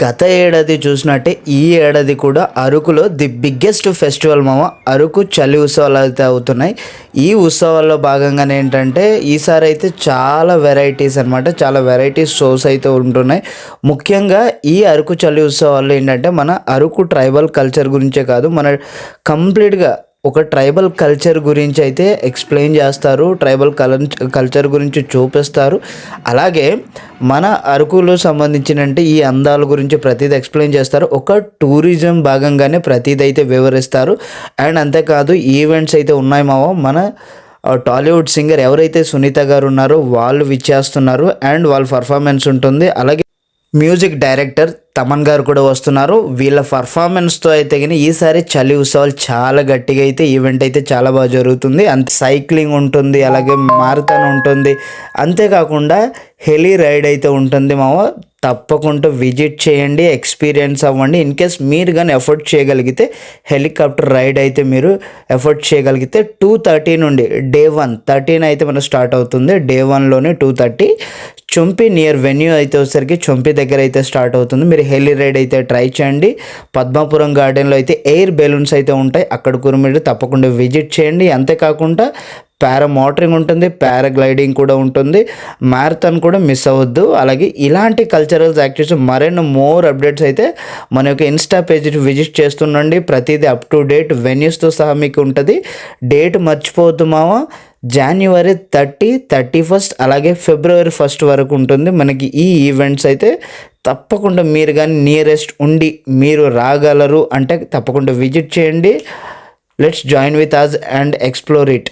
గత ఏడాది చూసినట్టే ఈ ఏడాది కూడా అరకులో ది బిగ్గెస్ట్ ఫెస్టివల్ మామ అరకు చలి ఉత్సవాలు అయితే అవుతున్నాయి. ఈ ఉత్సవాల్లో భాగంగానే ఏంటంటే ఈసారి అయితే చాలా వెరైటీస్ అనమాట, చాలా వెరైటీస్ షోస్ అయితే ఉంటున్నాయి. ముఖ్యంగా ఈ అరకు చలి ఉత్సవాల్లో ఏంటంటే మన అరకు ట్రైబల్ కల్చర్ గురించే కాదు, మన కంప్లీట్గా ఒక ట్రైబల్ కల్చర్ గురించి అయితే ఎక్స్ప్లెయిన్ చేస్తారు, ట్రైబల్ కల్చర్ గురించి చూపిస్తారు. అలాగే మన అరకులో సంబంధించినంటే ఈ అందాల గురించి ప్రతిదీ ఎక్స్ప్లెయిన్ చేస్తారు. ఒక టూరిజం భాగంగానే ప్రతిదీ అయితే వివరిస్తారు. అండ్ అంతేకాదు ఈవెంట్స్ అయితే ఉన్నాయి మావో. మన టాలీవుడ్ సింగర్ ఎవరైతే సునీత గారు ఉన్నారో వాళ్ళు విచ్చేస్తున్నారు అండ్ వాళ్ళ పర్ఫార్మెన్స్ ఉంటుంది. అలాగే మ్యూజిక్ డైరెక్టర్ తమన్ గారు కూడా వస్తున్నారు. వీళ్ళ పర్ఫార్మెన్స్తో అయితే కానీ ఈసారి చలి ఉత్సవాలు చాలా గట్టిగా అయితే ఈవెంట్ అయితే చాలా బాగా జరుగుతుంది. అంత సైక్లింగ్ ఉంటుంది, అలాగే మారథాన్ ఉంటుంది, అంతేకాకుండా హెలీ రైడ్ అయితే ఉంటుంది మామ. తప్పకుండా విజిట్ చేయండి, ఎక్స్పీరియన్స్ అవ్వండి. ఇన్ కేస్ మీరు కానీ ఎఫర్ట్ చేయగలిగితే హెలికాప్టర్ రైడ్ అయితే మీరు ఎఫర్ట్ చేయగలిగితే 2:30 నుండి డే 1 13 అయితే మనం స్టార్ట్ అవుతుంది. డే 1లోనే 2:30 చొంపి నియర్ వెన్యూ అయితే వచ్చేసరికి చొంపి దగ్గర అయితే స్టార్ట్ అవుతుంది. మీరు హెలీ రైడ్ అయితే ట్రై చేయండి. పద్మాపురం గార్డెన్లో అయితే ఎయిర్ బెలూన్స్ అయితే ఉంటాయి, అక్కడ కూడా మీరు తప్పకుండా విజిట్ చేయండి. అంతేకాకుండా మోటరింగ్ ఉంటుంది, పారాగ్లైడింగ్ కూడా ఉంటుంది, మ్యారథాన్ కూడా మిస్ అవ్వద్దు. అలాగే ఇలాంటి కల్చరల్ యాక్టివిటీస్ మరెన్నో మోర్ అప్డేట్స్ అయితే మన యొక్క ఇన్స్టా పేజ్ విజిట్ చేస్తుండండి. ప్రతిదీ అప్ టు డేట్ వెన్యూస్తో సహా మీకు ఉంటుంది. డేట్ మర్చిపోవద్దు మామ. January 30, 31 అలాగే February 1 వరకు ఉంటుంది మనకి ఈ ఈవెంట్స్ అయితే. తప్పకుండా మీరు కానీ నియరెస్ట్ ఉండి మీరు రాగలరు అంటే తప్పకుండా విజిట్ చేయండి. Let's join with us and explore it.